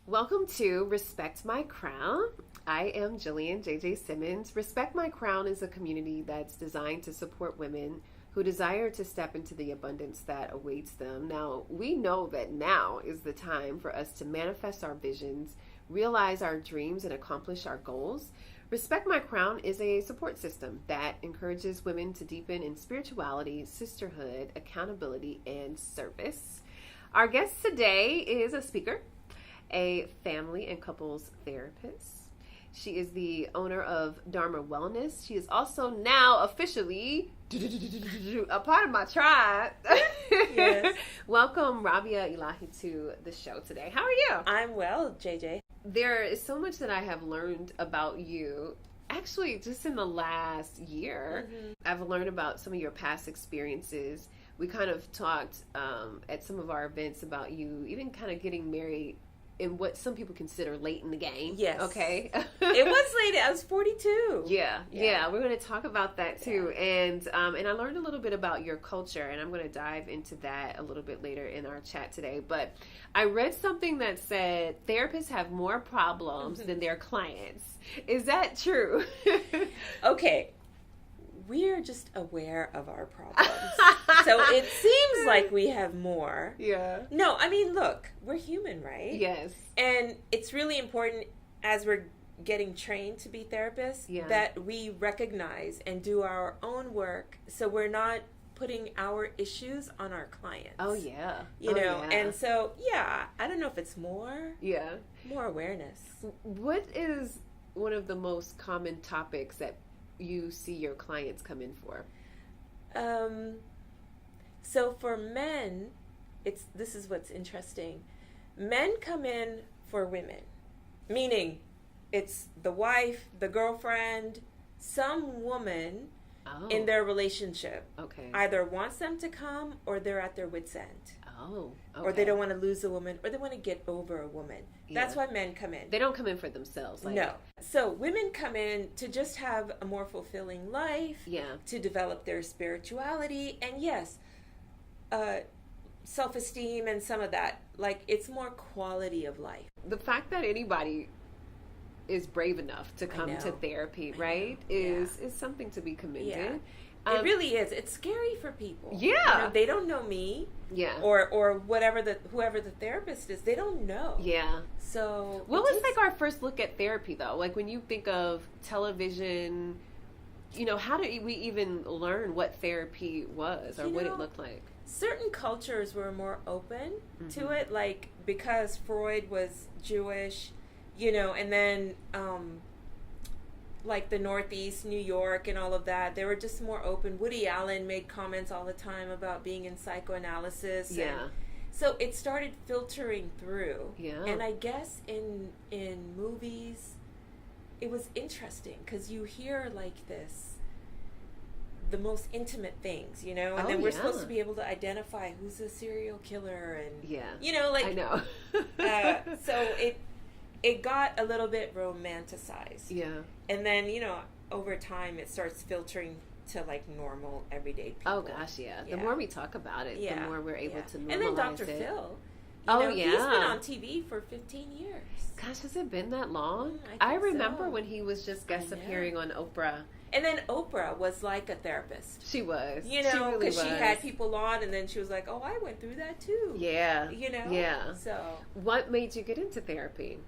Welcome to Respect My Crown. I am Jillian J.J. Simmons. Respect My Crown is a community that's designed to support women who desire to step into the abundance that awaits them. Now, we know that now is the time for us to manifest our visions, realize our dreams, and accomplish our goals. Respect My Crown is a support system that encourages women to deepen in spirituality, sisterhood, accountability, and service. Our guest today is a speaker, a family and couples therapist. She is the owner of Dharma Wellness. She is also now officially a part of my tribe. Yes. Welcome, Rabia Ilahi, to the show today. How are you? I'm well, JJ. There is so much that I have learned about you. Actually, just in the last year, I've learned about some of your past experiences. We kind of talked at some of our events about you even kind of getting married in what some people consider late in the game. Yes. Okay. It was late. I was 42. Yeah. We're going to talk about that too. Yeah. And I learned a little bit about your culture, and I'm going to dive into that a little bit later in our chat today. But I read something that said therapists have more problems than their clients. Is that true? Okay. We're just aware of our problems. So it seems like we have more. Yeah. No, I mean, look, we're human, right? Yes. And it's really important as we're getting trained to be therapists that we recognize and do our own work so we're not putting our issues on our clients. Oh, yeah. You know, and so, I don't know if it's more. Yeah. More awareness. What is one of the most common topics that you see your clients come in for? So for men, this is what's interesting. Men come in for women, meaning it's the wife, the girlfriend, some woman in their relationship. Okay. Either wants them to come or they're at their wit's end. Oh, okay. Or they don't want to lose a woman or they want to get over a woman. That's why men come in. They don't come in for themselves. No. So women come in to just have a more fulfilling life, to develop their spirituality, and self-esteem and some of that. Like, it's more quality of life. The fact that anybody is brave enough to come to therapy, right, is something to be commended. Yeah. It really is. It's scary for people. Yeah. You know, they don't know me. Yeah. Or whoever the therapist is, they don't know. Yeah. So what was like our first look at therapy though? Like when you think of television, you know, how did we even learn what therapy was or what it looked like? Certain cultures were more open to it, like because Freud was Jewish, you know, and then like the Northeast, New York and all of that, they were just more open. Woody Allen made comments all the time about being in psychoanalysis. Yeah. So it started filtering through. Yeah. And I guess in movies, it was interesting because you hear like the most intimate things, you know, and then we're supposed to be able to identify who's a serial killer and, you know, like, I know. so it got a little bit romanticized. Yeah. And then, you know, over time it starts filtering to like normal everyday people. Oh gosh, yeah. The more we talk about it, the more we're able to normalize it. And then Dr. Phil. He's been on TV for 15 years. Gosh, has it been that long? I remember when he was just guest appearing on Oprah. And then Oprah was like a therapist. She was. You know, because she had people on and then she was like, oh, I went through that too. Yeah. You know? Yeah. So. What made you get into therapy?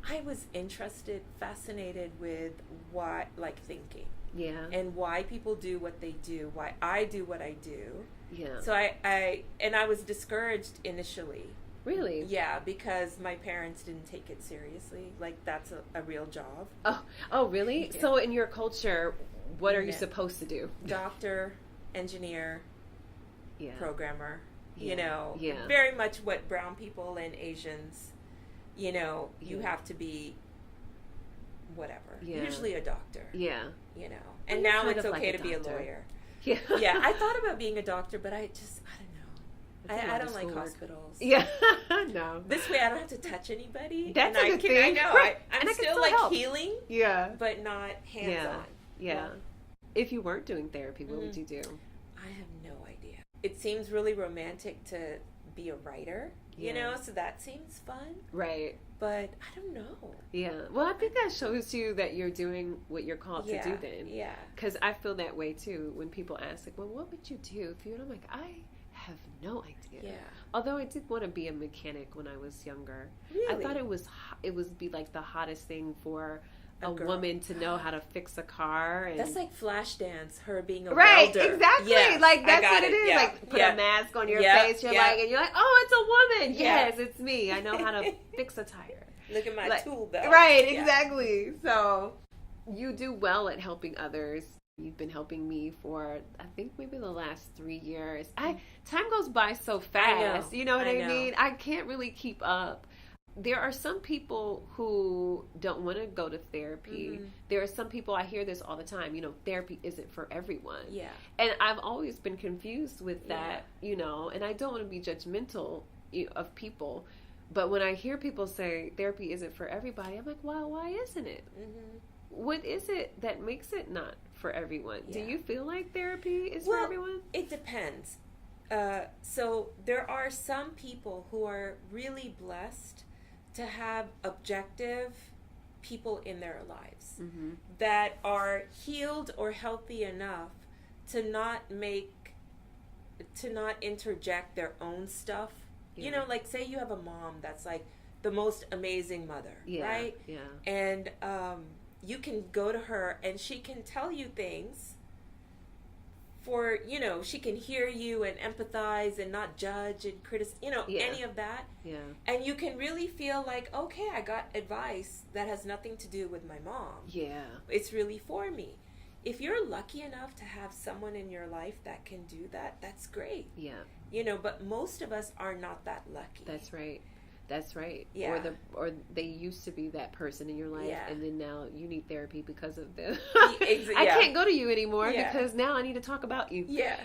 I was fascinated with why, like thinking. Yeah. And why people do what they do, why I do what I do. Yeah. So I was discouraged initially. Really? Yeah, because my parents didn't take it seriously. Like, that's a real job. Oh, really? Yeah. So in your culture, what are you supposed to do? Doctor, engineer, programmer. Yeah. You know, very much what brown people and Asians, you know, you have to be whatever. Yeah. Usually a doctor. Yeah. You know, and now it's okay to be a lawyer. Yeah. Yeah, I thought about being a doctor, but I don't know. I don't like hospitals. Yeah. No. This way I don't have to touch anybody. That's a good thing. I know. I'm still like healing. Yeah. But not hands-on. Yeah. If you weren't doing therapy, what would you do? I have no idea. It seems really romantic to be a writer. you know, so that seems fun. Right. But I don't know. Yeah. Well, I think that shows you that you're doing what you're called to do then. Yeah. Because I feel that way too when people ask, like, well, what would you do if you... And I'm like, I have no idea. Yeah. Although I did want to be a mechanic when I was younger. Really? I thought it would be like the hottest thing for a girl. woman to know how to fix a car. And... That's like Flashdance, her being a right, welder. exactly. Yes, like that's what it is. Yeah. Like put a mask on your face. You're like, and you're like, oh, it's a woman. Yes, it's me. I know how to fix a tire. Look at my tool belt. Right, exactly. So you do well at helping others. You've been helping me for, I think, maybe the last 3 years. Time goes by so fast. You know what I mean? I can't really keep up. There are some people who don't want to go to therapy. Mm-hmm. There are some people, I hear this all the time, you know, therapy isn't for everyone. Yeah. And I've always been confused with that, you know, and I don't want to be judgmental of people. But when I hear people say therapy isn't for everybody, I'm like, well, why isn't it? Mm-hmm. What is it that makes it not for everyone? Yeah. Do you feel like therapy is for everyone? It depends. So there are some people who are really blessed to have objective people in their lives that are healed or healthy enough to not interject their own stuff. Yeah. You know, like say you have a mom that's like the most amazing mother, right? Yeah. And you can go to her and she can tell you things for, you know, she can hear you and empathize and not judge and criticize, you know, any of that. Yeah. And you can really feel like, okay, I got advice that has nothing to do with my mom. Yeah. It's really for me. If you're lucky enough to have someone in your life that can do that, that's great. Yeah. You know, but most of us are not that lucky. That's right. That's right. Yeah. Or they used to be that person in your life, and then now you need therapy because of them. Yeah. I can't go to you anymore because now I need to talk about you. Yeah.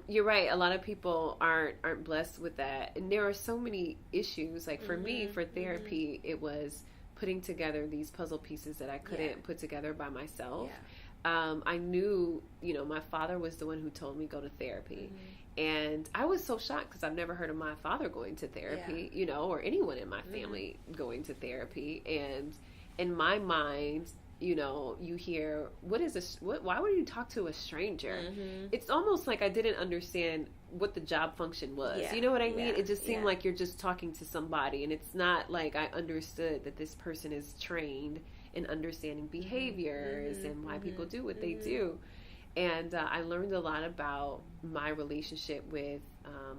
You're right. A lot of people aren't blessed with that, and there are so many issues. Like for me, for therapy, it was putting together these puzzle pieces that I couldn't put together by myself. I knew, you know, my father was the one who told me go to therapy. And I was so shocked because I've never heard of my father going to therapy, you know, or anyone in my family going to therapy. And in my mind, you know, you hear, why would you talk to a stranger? It's almost like I didn't understand what the job function was. You know what I mean? It just seemed like you're just talking to somebody, and it's not like I understood that this person is trained in understanding behaviors and why people do what they do. And I learned a lot about my relationship with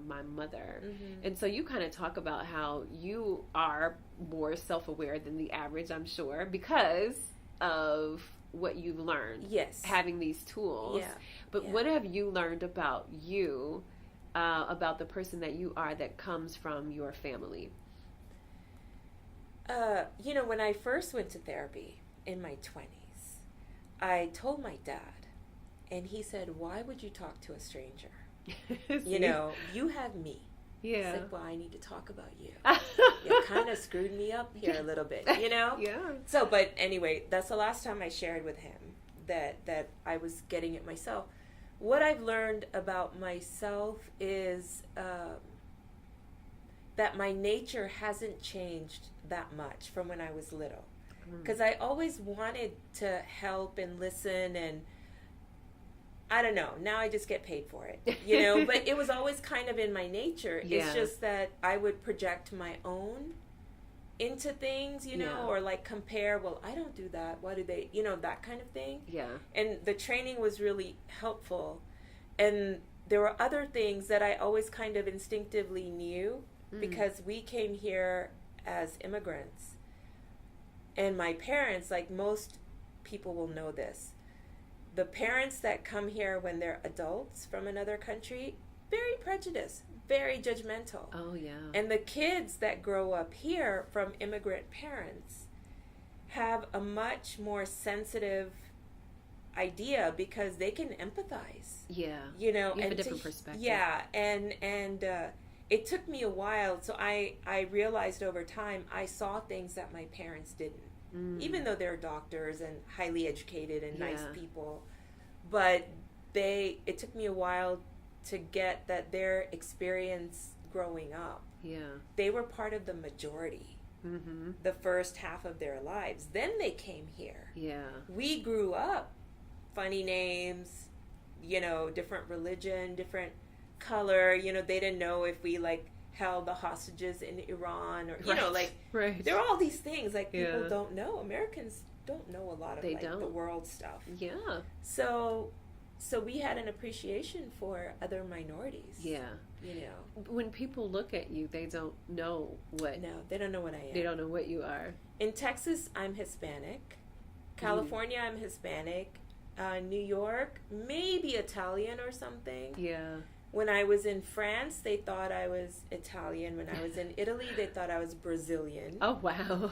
my mother. And so you kind of talk about how you are more self-aware than the average, I'm sure, because of what you've learned. Yes. Having these tools. But what have you learned about you, about the person that you are that comes from your family? You know, when I first went to therapy in my 20s, I told my dad, and he said, why would you talk to a stranger? You know, you have me. Yeah. It's like, well, I need to talk about you. You kind of screwed me up here a little bit, you know? So, but anyway, that's the last time I shared with him that I was getting it myself. What I've learned about myself is that my nature hasn't changed that much from when I was little. Because I always wanted to help and listen, and I don't know, now I just get paid for it, you know, but it was always kind of in my nature. It's just that I would project my own into things, you know, or like compare, well, I don't do that, why do they, you know, that kind of thing. And the training was really helpful. And there were other things that I always kind of instinctively knew because we came here as immigrants. And my parents, like most people will know this, the parents that come here when they're adults from another country, very prejudiced, very judgmental. Oh, yeah. And the kids that grow up here from immigrant parents have a much more sensitive idea because they can empathize. Yeah. You know, you have a different perspective. Yeah, and it took me a while. So I realized over time I saw things that my parents didn't. Even though they're doctors and highly educated and nice people, but it took me a while to get that their experience growing up, Yeah. they were part of the majority Mm-hmm. the first half of their lives. Then they came here. Yeah. We grew up, funny names, different religion, different color. They didn't know if we held the hostages in Iran, or right. there are all these things people Yeah. don't know. Americans don't know a lot of They the don't. world stuff. Yeah. So we had an appreciation for other minorities. Yeah. When people look at you, they don't know what. No, they don't know what I am. They don't know what you are. In Texas, I'm Hispanic. California, I'm Hispanic. New York, maybe Italian or something. Yeah. When I was in France, they thought I was Italian. When I was in Italy, they thought I was Brazilian. Oh, wow.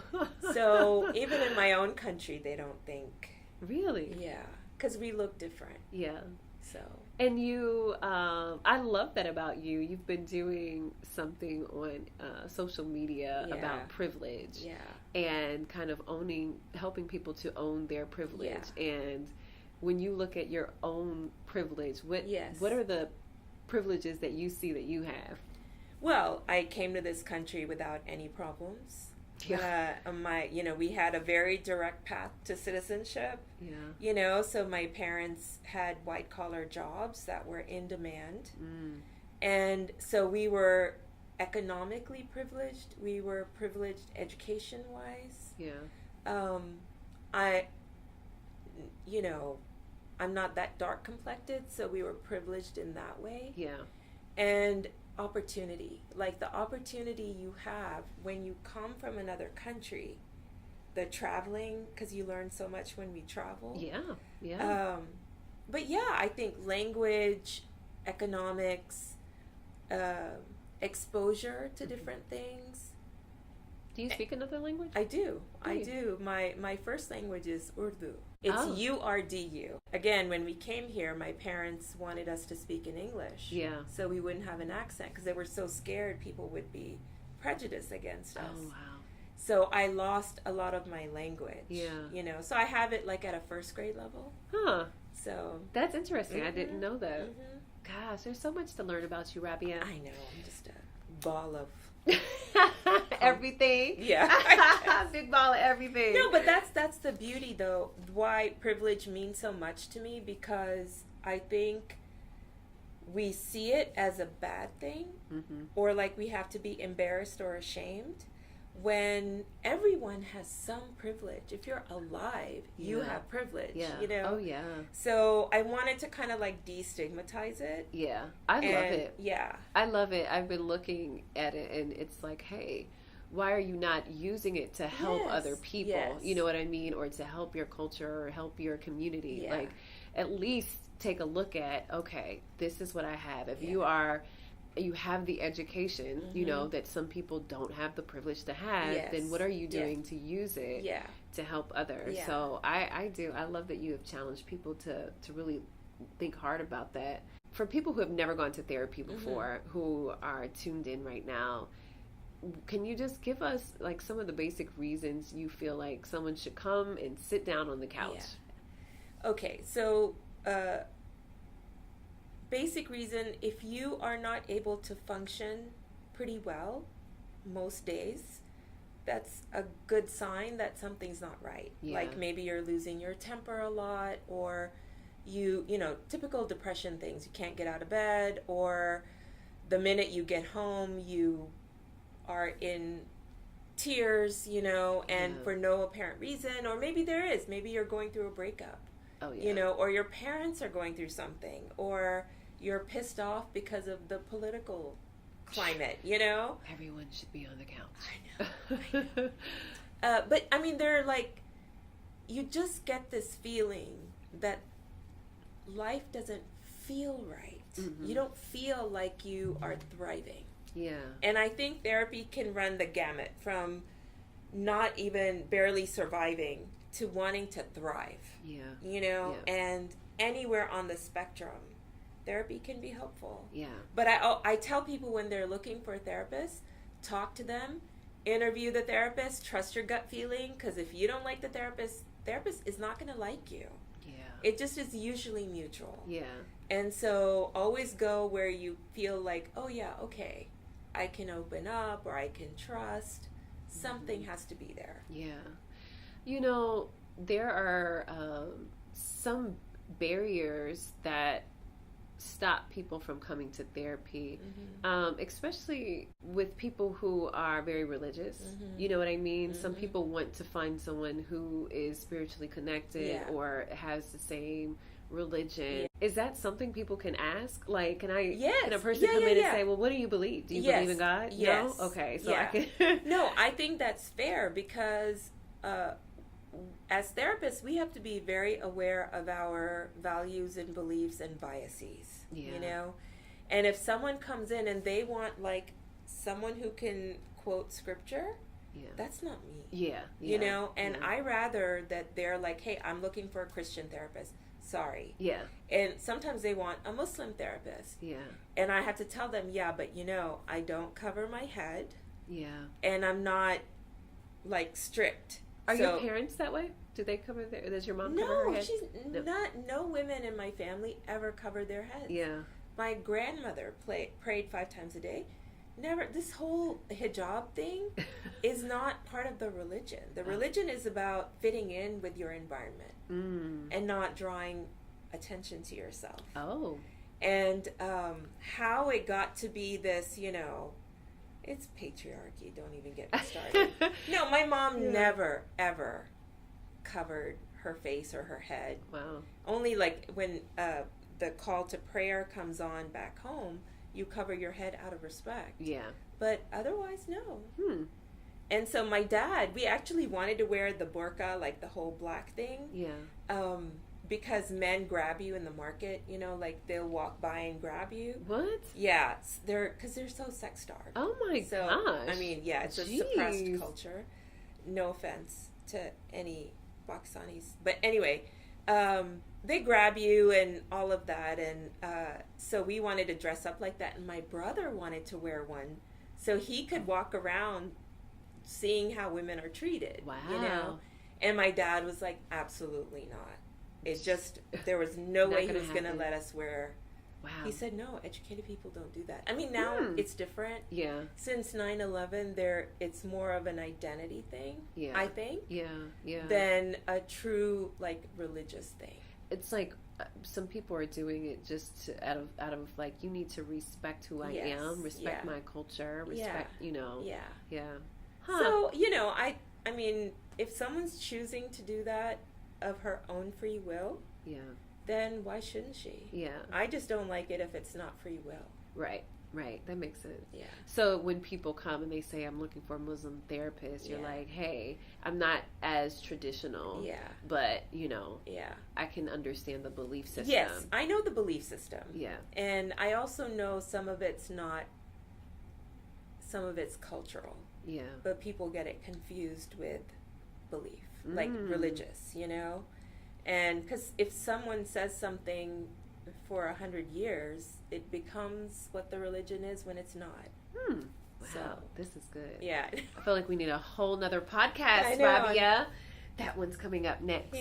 So even in my own country, they don't think. Really? Yeah, because we look different. Yeah. So. And you, I love that about you. You've been doing something on social media about privilege. Yeah. And kind of helping people to own their privilege. Yeah. And when you look at your own privilege, what are the privileges that you see that you have? Well, I came to this country without any problems. Yeah. We had a very direct path to citizenship. Yeah. So my parents had white collar jobs that were in demand. And so we were economically privileged. We were privileged education wise. Yeah. I'm not that dark complected, so we were privileged in that way. Yeah. And opportunity, the opportunity you have when you come from another country, the traveling, because you learn so much when we travel. Yeah. But yeah, I think language, economics, exposure to different things. Do you speak another language? I do. I do. My first language is Urdu. It's URDU. Again, when we came here, my parents wanted us to speak in English. Yeah. So we wouldn't have an accent because they were so scared people would be prejudiced against us. Oh, wow. So I lost a lot of my language. Yeah. So I have it at a first grade level. Huh. So. That's interesting. I didn't know that. Mm-hmm. Gosh, there's so much to learn about you, Rabia. I know. I'm just a ball of... everything. Yeah. Big ball of everything. No, but that's the beauty, though, why privilege means so much to me, because I think we see it as a bad thing, or we have to be embarrassed or ashamed, when everyone has some privilege. If you're alive, you have privilege. Yeah. Oh, yeah. So I wanted to kind of destigmatize it. Yeah. I love it. Yeah. I love it. I've been looking at it, and it's hey, why are you not using it to help other people? Yes. You know what I mean? Or to help your culture or help your community. Yeah. At least take a look at, okay, this is what I have. If you have the education, that some people don't have the privilege to have, then what are you doing to use it to help others? Yeah. So I do. I love that you have challenged people to really think hard about that. For people who have never gone to therapy before, who are tuned in right now, can you just give us some of the basic reasons you feel like someone should come and sit down on the couch? Yeah. Okay, so basic reason, if you are not able to function pretty well most days, that's a good sign that something's not right. Yeah. Maybe you're losing your temper a lot, or typical depression things. You can't get out of bed, or the minute you get home, you are in tears, and for no apparent reason, or maybe there is. Maybe you're going through a breakup. Oh, yeah. Or your parents are going through something, or you're pissed off because of the political climate, Everyone should be on the couch. I know. But, they're you just get this feeling that life doesn't feel right. You don't feel like you are thriving. Yeah. And I think therapy can run the gamut from not even barely surviving to wanting to thrive. Yeah. And anywhere on the spectrum, therapy can be helpful. Yeah. But I tell people when they're looking for a therapist, talk to them, interview the therapist, trust your gut feeling, because if you don't like the therapist is not going to like you. Yeah. It just is usually mutual. Yeah. And so always go where you feel like, oh yeah, okay, I can open up or I can trust. Something has to be there. Yeah. There are some barriers that stop people from coming to therapy, especially with people who are very religious. You know what I mean? Some people want to find someone who is spiritually connected or has the same religion. Is that something people can ask? Like, can a person come in and say, well, what do you believe? Do you believe in God? Yes. No? Okay, so I can... No, I think that's fair because as therapists, we have to be very aware of our values and beliefs and biases, And if someone comes in and they want, like, someone who can quote scripture, that's not me. And I rather that they're like, hey, I'm looking for a Christian therapist. Sorry. And sometimes they want a Muslim therapist. And I have to tell them, but I don't cover my head. And I'm not, like, strict. Are your parents that way? Do they cover does your mom cover her head? No women in my family ever covered their heads. My grandmother prayed 5 times a day. Never. This whole hijab thing is not part of the religion. The religion is about fitting in with your environment and not drawing attention to yourself. And how it got to be this, it's patriarchy. Don't even get me started. No, my mom never, ever covered her face or her head. Wow. Only like when the call to prayer comes on back home, you cover your head out of respect. But otherwise, no. And so my dad, we actually wanted to wear the burqa, like the whole black thing. Because men grab you in the market, like they'll walk by and grab you. What? Yeah, because they're so sex starved. Oh my gosh. I mean, it's a suppressed culture. No offense to any Pakistanis, but anyway, they grab you and all of that, and so we wanted to dress up like that, and my brother wanted to wear one so he could walk around seeing how women are treated. Wow. And my dad was like, absolutely not. It's just, there was no way he was going to let us wear. Wow. He said, no, educated people don't do that. I mean, now it's different. Since 9/11, it's more of an identity thing, I think. Than a true, like, religious thing. It's like some people are doing it just out of like, you need to respect who I am, respect my culture, respect, So, I mean, if someone's choosing to do that of her own free will, then why shouldn't she? I just don't like it if it's not free will. Right. That makes sense. So when people come and they say, I'm looking for a Muslim therapist, you're like, hey, I'm not as traditional. But, I can understand the belief system. Yes, I know the belief system. And I also know some of it's cultural. But people get it confused with belief, like religious, And because if someone says something for 100 years, it becomes what the religion is when it's not. Wow, so, this is good. I feel like we need a whole nother podcast, Rabia. That one's coming up next.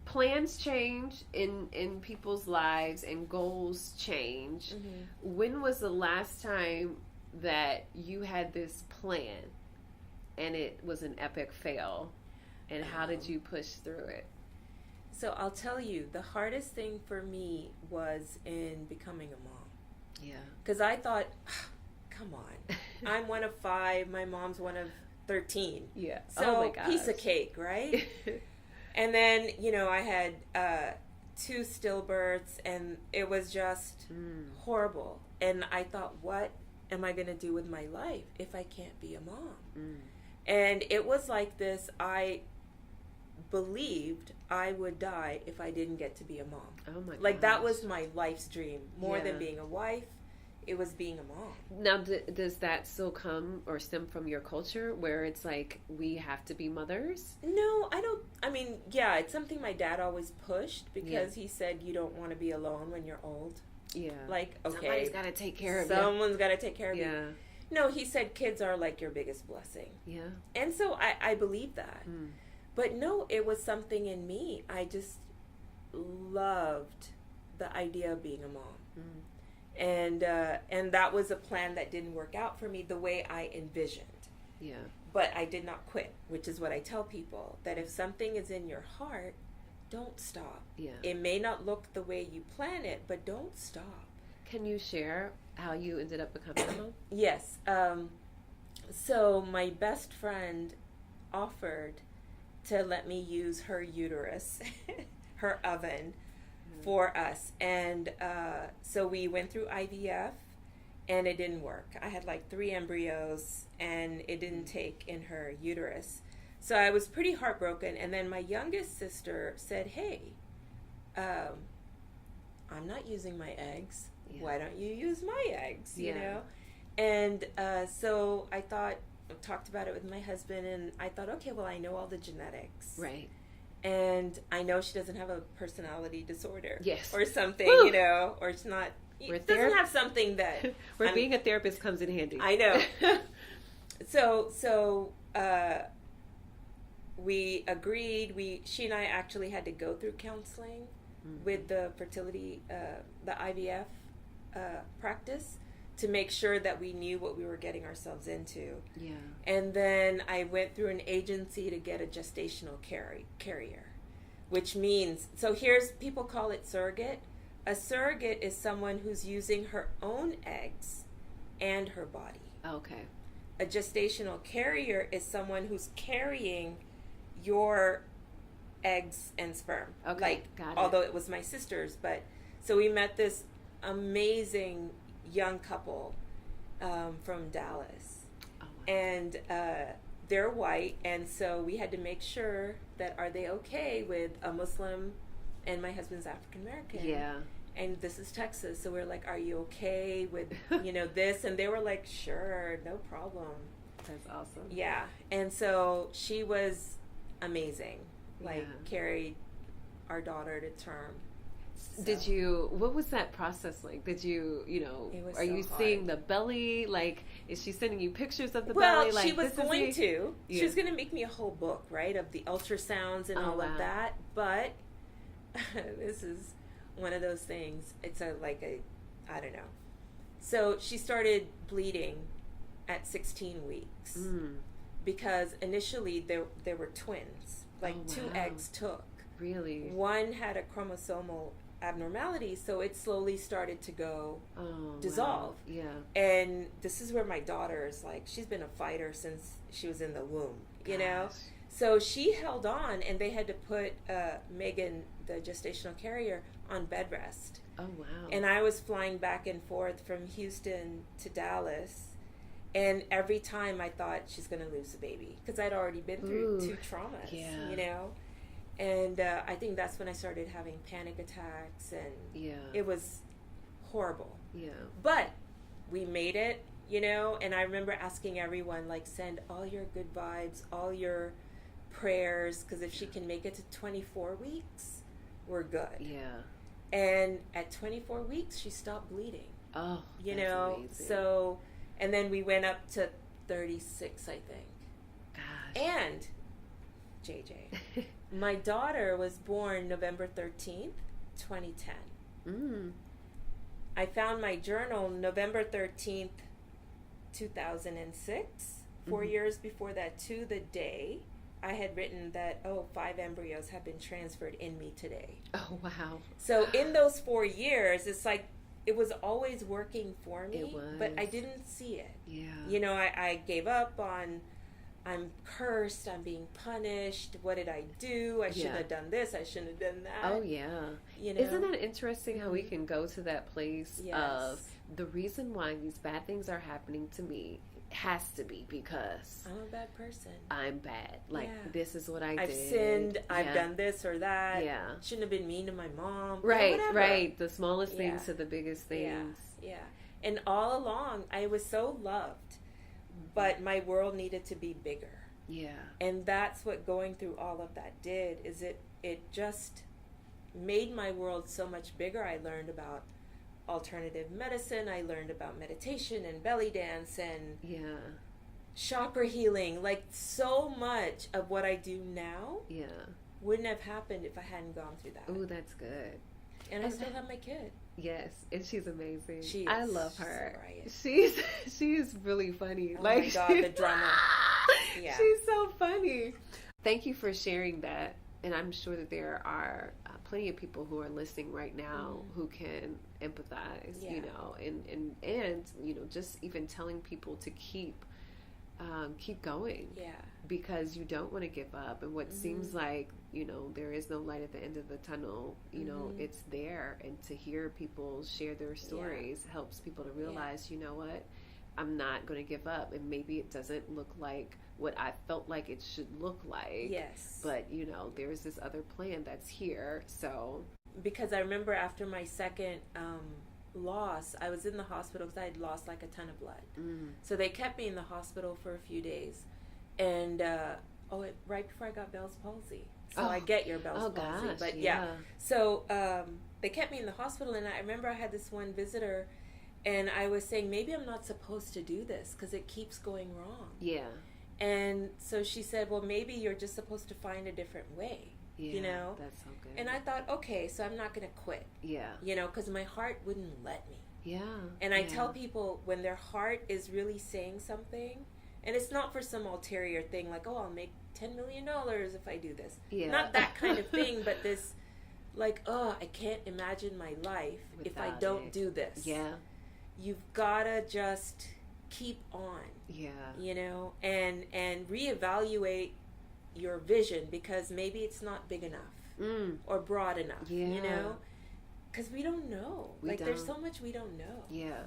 Plans change in people's lives and goals change. When was the last time that you had this plan and it was an epic fail? And how did you push through it? So I'll tell you, the hardest thing for me was in becoming a mom. Because I thought, come on, I'm one of 5, my mom's one of 13. So, oh my gosh. Piece of cake, right? And then, I had 2 stillbirths, and it was just horrible. And I thought, what am I going to do with my life if I can't be a mom? And it was like this, I believed I would die if I didn't get to be a mom. Oh my god. Like, that was my life's dream. More than being a wife, it was being a mom. Now, does that still come or stem from your culture where it's like, we have to be mothers? No, I don't. I mean, it's something my dad always pushed because he said you don't want to be alone when you're old. Like, okay. Somebody's got to take care of you. Someone's got to take care of you. No, he said kids are like your biggest blessing. And so I believe that. But no, it was something in me. I just loved the idea of being a mom. And that was a plan that didn't work out for me the way I envisioned. Yeah. But I did not quit, which is what I tell people, that if something is in your heart, don't stop. Yeah. It may not look the way you plan it, but don't stop. Can you share how you ended up becoming a mom? Yes. So my best friend offered to let me use her uterus, her oven, for us. And so we went through IVF, and it didn't work. I had like 3 embryos, and it didn't take in her uterus. So I was pretty heartbroken. And then my youngest sister said, hey, I'm not using my eggs. Yeah. Why don't you use my eggs, you know? And so I talked about it with my husband, and I thought, okay, well, I know all the genetics. Right. And I know she doesn't have a personality disorder. Yes. Or something, Woo! You know, or it's not, doesn't have something that... Where being a therapist comes in handy. I know. So we agreed, she and I actually had to go through counseling with the fertility, the IVF practice, to make sure that we knew what we were getting ourselves into. Yeah. And then I went through an agency to get a gestational carrier, which means, so people call it surrogate. A surrogate is someone who's using her own eggs and her body. Okay. A gestational carrier is someone who's carrying your eggs and sperm. Okay, like, got it. Although it was my sister's, but so we met this amazing young couple from Dallas. Oh, wow. And they're white, and so we had to make sure that, are they okay with a Muslim, and my husband's African American. Yeah. And this is Texas, so we're like, are you okay with, this? And they were like, sure, no problem. That's awesome. Yeah. And so she was amazing. Like, carried our daughter to term. So. What was that process like? Did you, are you hard. seeing the belly? Like, is she sending you pictures of the belly? belly? Like, she was going to. Yeah. She was going to make me a whole book, right, of the ultrasounds and all of that. But this is one of those things. It's I don't know. So she started bleeding at 16 weeks because initially there were twins. Like 2 eggs took. Really? One had a chromosomal abnormality, so it slowly started to go dissolve. Wow. Yeah. And this is where my daughter is like, she's been a fighter since she was in the womb, you know? So she held on, and they had to put Megan, the gestational carrier, on bed rest. Oh, wow. And I was flying back and forth from Houston to Dallas. And every time I thought, she's going to lose the baby. Because I'd already been through 2 traumas, you know? And I think that's when I started having panic attacks. And it was horrible. Yeah. But we made it, And I remember asking everyone, like, send all your good vibes, all your prayers. Because if she can make it to 24 weeks, we're good. Yeah. And at 24 weeks, she stopped bleeding. Oh, that's amazing. So... And then we went up to 36, I think. Gosh. And, JJ, my daughter was born November 13th, 2010. I found my journal November 13th, 2006. 4 years before that, to the day, I had written that, 5 embryos have been transferred in me today. Oh, wow. So in those 4 years, it's like, it was always working for me, but I didn't see it. Yeah. I gave up on, I'm cursed, I'm being punished, what did I do? I shouldn't have done this, I shouldn't have done that. Oh, yeah. Isn't that interesting how we can go to that place of the reason why these bad things are happening to me has to be because I'm a bad person. I'm bad. Like, this is what I did. I've sinned. I've done this or that. Yeah. Shouldn't have been mean to my mom. Right, right. The smallest things to the biggest things. Yeah. And all along, I was so loved, but my world needed to be bigger. Yeah. And that's what going through all of that did, is it just made my world so much bigger. I learned about alternative medicine. I learned about meditation and belly dance and chakra healing. Like, so much of what I do now wouldn't have happened if I hadn't gone through that. Oh, that's good. And I still have my kid. Yes, and she's amazing. She is. I love her. So She's really funny. Oh my God, the drama. Yeah. She's so funny. Thank you for sharing that. And I'm sure that there are plenty of people who are listening right now who can empathize, you know, and you know, just even telling people to keep going. Yeah. Because you don't want to give up, and what seems like, you know, there is no light at the end of the tunnel, you know, it's there. And to hear people share their stories helps people to realize, you know what, I'm not going to give up, and maybe it doesn't look like what I felt like it should look like. Yes. But, you know, there's this other plan that's here. So. Because I remember after my second loss, I was in the hospital because I had lost like a ton of blood. So they kept me in the hospital for a few days. And, right before I got Bell's palsy. So I get your Bell's palsy. Gosh, but So they kept me in the hospital, and I remember I had this one visitor, and I was saying, maybe I'm not supposed to do this because it keeps going wrong. Yeah. And so she said, well, maybe you're just supposed to find a different way. Yeah, you know? That's so good. And I thought, okay, so I'm not going to quit. Yeah. You know, because my heart wouldn't let me. Yeah. And I tell people when their heart is really saying something, and it's not for some ulterior thing like, oh, I'll make $10 million if I do this. Yeah. Not that kind of thing, but this, like, oh, I can't imagine my life if I don't do this. Yeah. You've got to just keep on. Yeah. You know, and reevaluate your vision, because maybe it's not big enough or broad enough, you know? Because we don't know. There's so much we don't know. Yeah.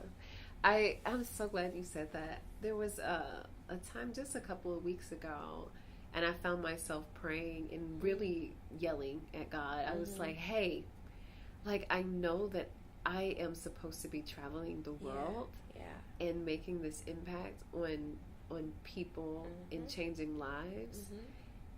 I'm so glad you said that. There was a time just a couple of weeks ago, and I found myself praying and really yelling at God. I was like, hey, like, I know that I am supposed to be traveling the world and making this impact on people and changing lives.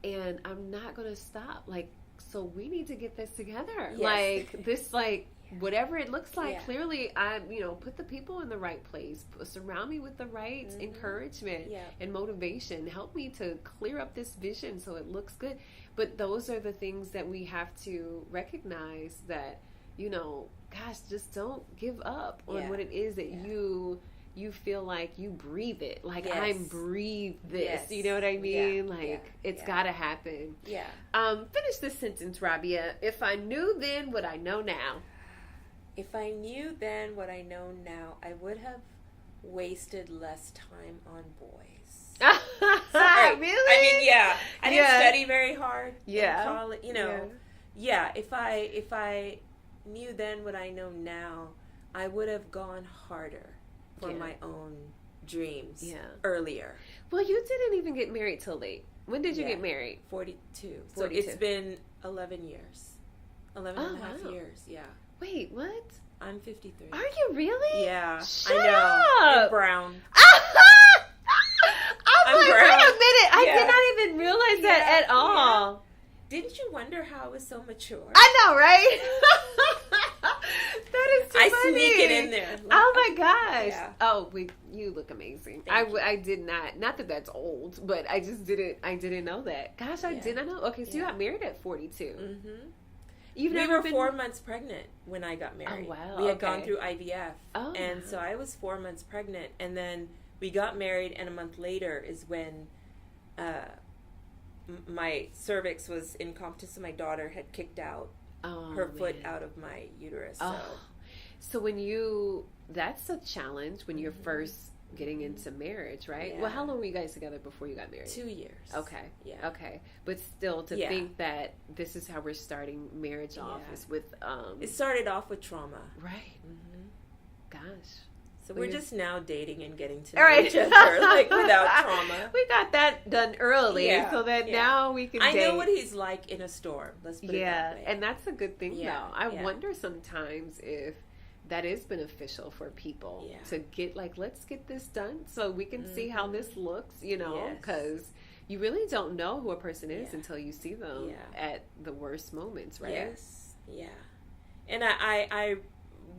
And I'm not going to stop. Like, so we need to get this together. Yes. Like, this, like, whatever it looks like, clearly I'm, you know, put the people in the right place, surround me with the right encouragement and motivation, help me to clear up this vision so it looks good. But those are the things that we have to recognize, that, you know, gosh, just don't give up on what it is that you feel like you breathe it. Like, I breathe this. You know what I mean? Like, it's gotta happen. Yeah. Finish this sentence, Rabia. If I knew then what I know now. If I knew then what I know now, I would have wasted less time on boys. Sorry. Really? I mean, I didn't study very hard in college, you know. If I knew then what I know now, I would have gone harder for my own dreams earlier. Well, you didn't even get married till late. When did you get married? 42. So it's been 11 years. 11 and a half years, Wait, what? I'm 53. Are you really? Yeah. Shut I know. up. I'm brown. I'm like, brown. wait a minute. I did not even realize that at all. Didn't you wonder how I was so mature? I know, right? That is too funny. I sneak it in there. Oh my gosh. Yeah. Oh, you look amazing. I did not that that's old, but I just didn't know that. Gosh, I did not know. Okay, so you got married at 42. Mm-hmm. We were 4 months pregnant when I got married. Oh, wow. We had gone through IVF. Oh, and so I was 4 months pregnant, and then we got married, and a month later is when my cervix was incompetent, so my daughter had kicked out her foot out of my uterus. So that's a challenge when you're first getting into marriage, right? Yeah. Well, how long were you guys together before you got married? 2 years. Okay. Yeah. Okay. But still, to think that this is how we're starting marriage off is with... it started off with trauma. Right. Gosh. So we're just now dating and getting to know each other, like, without trauma. We got that done early, so that now we can date. I know what he's like in a storm. Let's put it that way. And that's a good thing, though. I wonder sometimes if that is beneficial for people to get, like, let's get this done so we can see how this looks, you know, because you really don't know who a person is until you see them at the worst moments, right? Yes. Yeah. And I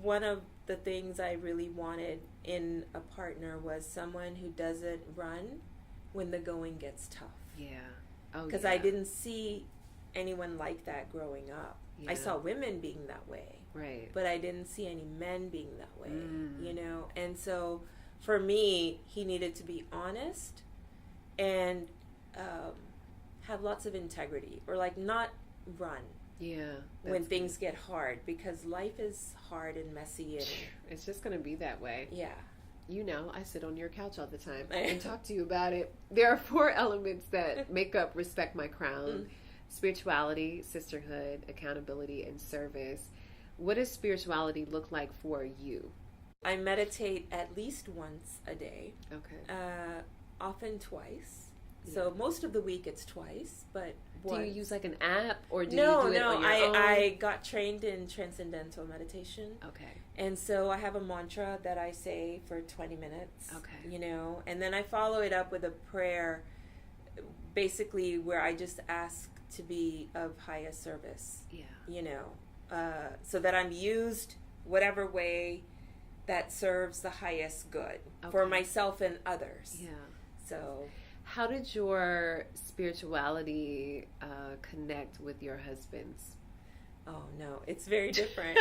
one of the things I really wanted in a partner was someone who doesn't run when the going gets tough. Yeah. Because I didn't see anyone like that growing up. Yeah. I saw women being that way. Right. But I didn't see any men being that way, you know? And so for me, he needed to be honest and have lots of integrity, or like not run when things get hard, because life is hard and messy, and it's just going to be that way. Yeah. You know, I sit on your couch all the time and talk to you about it. There are 4 elements that make up Respect My Crown: spirituality, sisterhood, accountability, and service. What does spirituality look like for you? I meditate at least once a day. Okay. Often twice. So most of the week it's twice, but do you use like an app, or do no, you do it on your own? I got trained in transcendental meditation. Okay. And so I have a mantra that I say for 20 minutes. Okay. You know, and then I follow it up with a prayer, basically where I just ask to be of highest service. Yeah. You know, so that I'm used whatever way that serves the highest good for myself and others. Yeah. So, how did your spirituality connect with your husband's? Oh no, it's very different.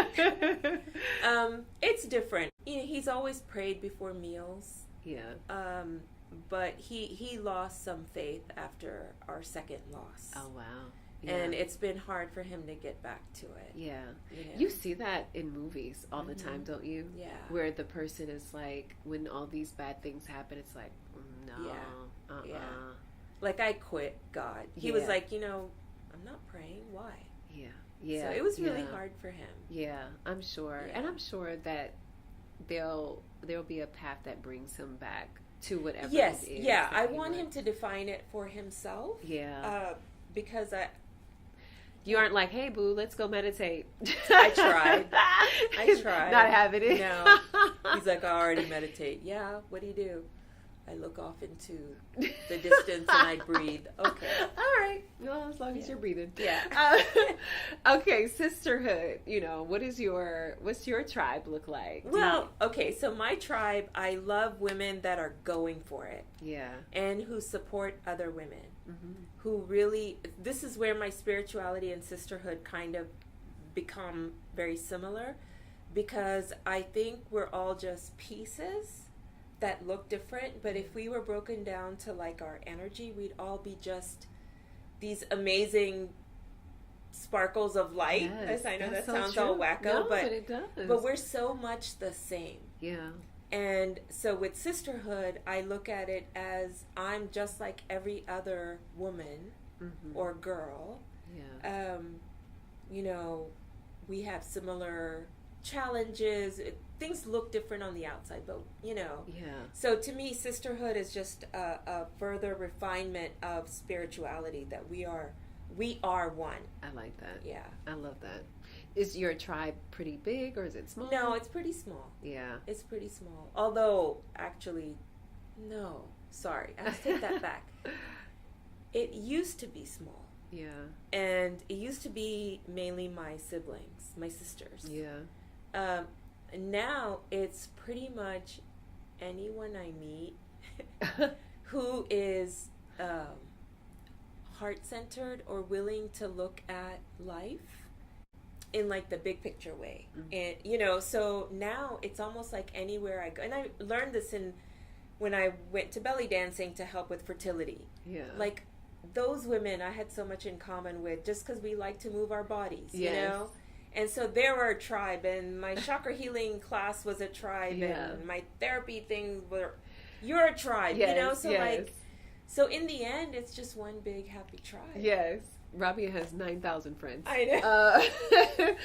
It's different. You know, he's always prayed before meals. Yeah. But he lost some faith after our second loss. Oh wow. Yeah. And it's been hard for him to get back to it. Yeah. You know? You see that in movies all the time, don't you? Yeah. Where the person is like, when all these bad things happen, it's like, no. Yeah. Yeah. Like, I quit God. He was like, you know, I'm not praying. Why? Yeah. Yeah. So it was really hard for him. Yeah, I'm sure. Yeah. And I'm sure that there'll be a path that brings him back to whatever it is. Yeah. I want him to define it for himself. Yeah. Because you aren't like, hey, boo, let's go meditate. I tried. Not having it. No. He's like, I already meditate. Yeah, what do you do? I look off into the distance and I breathe. Okay. All right. Well, as long as you're breathing. Yeah. Okay, sisterhood. You know, what's your tribe look like? Well, okay, so my tribe, I love women that are going for it. Yeah. And who support other women. Mm-hmm. Who really, this is where my spirituality and sisterhood kind of become very similar, because I think we're all just pieces that look different, but if we were broken down to like our energy, we'd all be just these amazing sparkles of light. Yes, I know that sounds so all wacko, no, but it does. But we're so much the same. Yeah. And so with sisterhood, I look at it as I'm just like every other woman or girl. Yeah. You know, we have similar challenges. Things look different on the outside, but you know. Yeah. So to me, sisterhood is just a further refinement of spirituality, that we are one. I like that. Yeah. I love that. Is your tribe pretty big, or is it small? No, it's pretty small. Yeah. It's pretty small. Although, actually, no. Sorry. I take that back. It used to be small. Yeah. And it used to be mainly my siblings, my sisters. Yeah. Now it's pretty much anyone I meet who is heart-centered or willing to look at life in like the big picture way. And you know, so now it's almost like anywhere I go, and I learned this when I went to belly dancing to help with fertility. Yeah. Like those women I had so much in common with, just because we like to move our bodies, you know? And so they were a tribe, and my chakra healing class was a tribe, and my therapy things you're a tribe, you know? So like, so in the end, it's just one big happy tribe. Yes. Rabia has 9,000 friends. I know.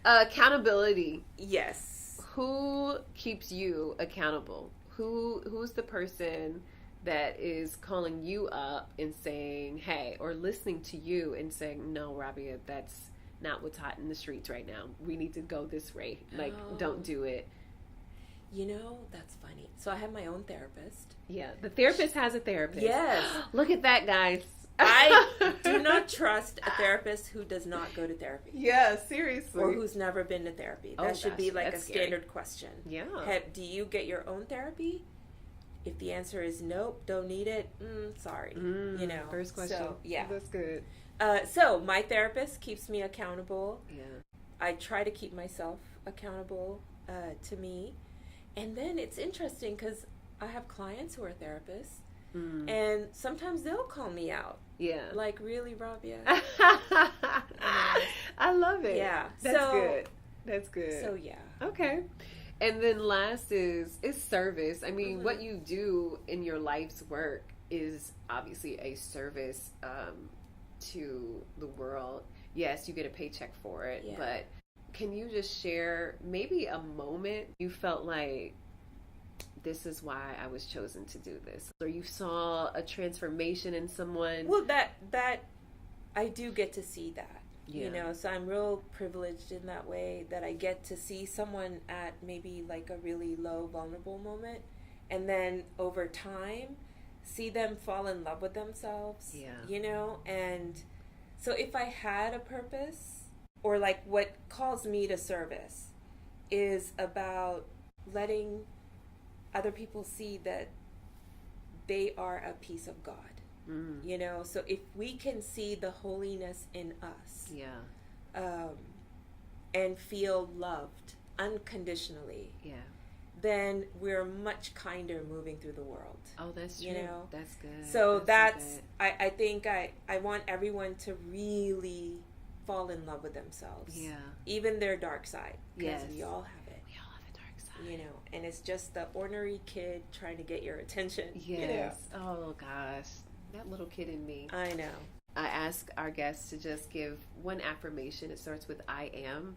Accountability. Yes. Who keeps you accountable? Who's the person that is calling you up and saying, hey, or listening to you and saying, no, Rabia, that's not what's hot in the streets right now. We need to go this way. Like, don't do it. You know, that's funny. So I have my own therapist. Yeah, the therapist has a therapist. Yes. Look at that, guys. I do not trust a therapist who does not go to therapy. Yeah, seriously. Or who's never been to therapy. That should be like a standard question. Yeah. Do you get your own therapy? If the answer is nope, don't need it, sorry. First question. So, yeah. That's good. So my therapist keeps me accountable. Yeah. I try to keep myself accountable to me. And then it's interesting because I have clients who are therapists, and sometimes they'll call me out. Yeah. Like, really, Rabia? I love it. Yeah. That's good. That's good. So, yeah. Okay. And then last is service. I mean, what you do in your life's work is obviously a service to the world. Yes, you get a paycheck for it, but can you just share maybe a moment you felt like, this is why I was chosen to do this, or you saw a transformation in someone? Well, that I do get to see that. So I'm real privileged in that way that I get to see someone at maybe like a really low, vulnerable moment, and then over time see them fall in love with themselves. And so if I had a purpose, or like what calls me to service is about letting other people see that they are a piece of God. So if we can see the holiness in us, and feel loved unconditionally, then we're much kinder moving through the world. Oh, that's true. That's good. So that's I think I want everyone to really fall in love with themselves. Even their dark side. Because we all have it. We all have a dark side. And it's just the ornery kid trying to get your attention. Yes. Oh gosh. That little kid in me. I know. I ask our guests to just give one affirmation. It starts with I am.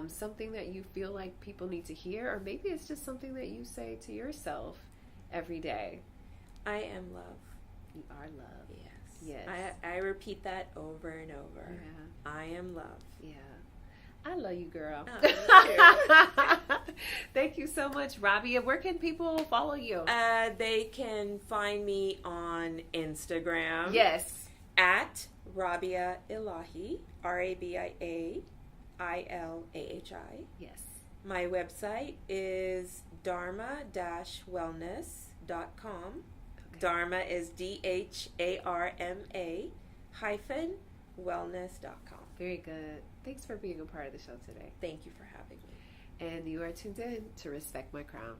Something that you feel like people need to hear, or maybe it's just something that you say to yourself every day. I am love. You are love. Yes. I repeat that over and over. I am love. Yeah. I love you, girl. Oh, thank you. Thank you so much, Rabia. Where can people follow you? They can find me on Instagram. Yes. At Rabia Ilahi, RabiaIlahi. Yes. My website is dharma-wellness.com. Okay. Dharma is DHARMA-wellness.com. Very good. Thanks for being a part of the show today. Thank you for having me. And you are tuned in to Respect My Crown.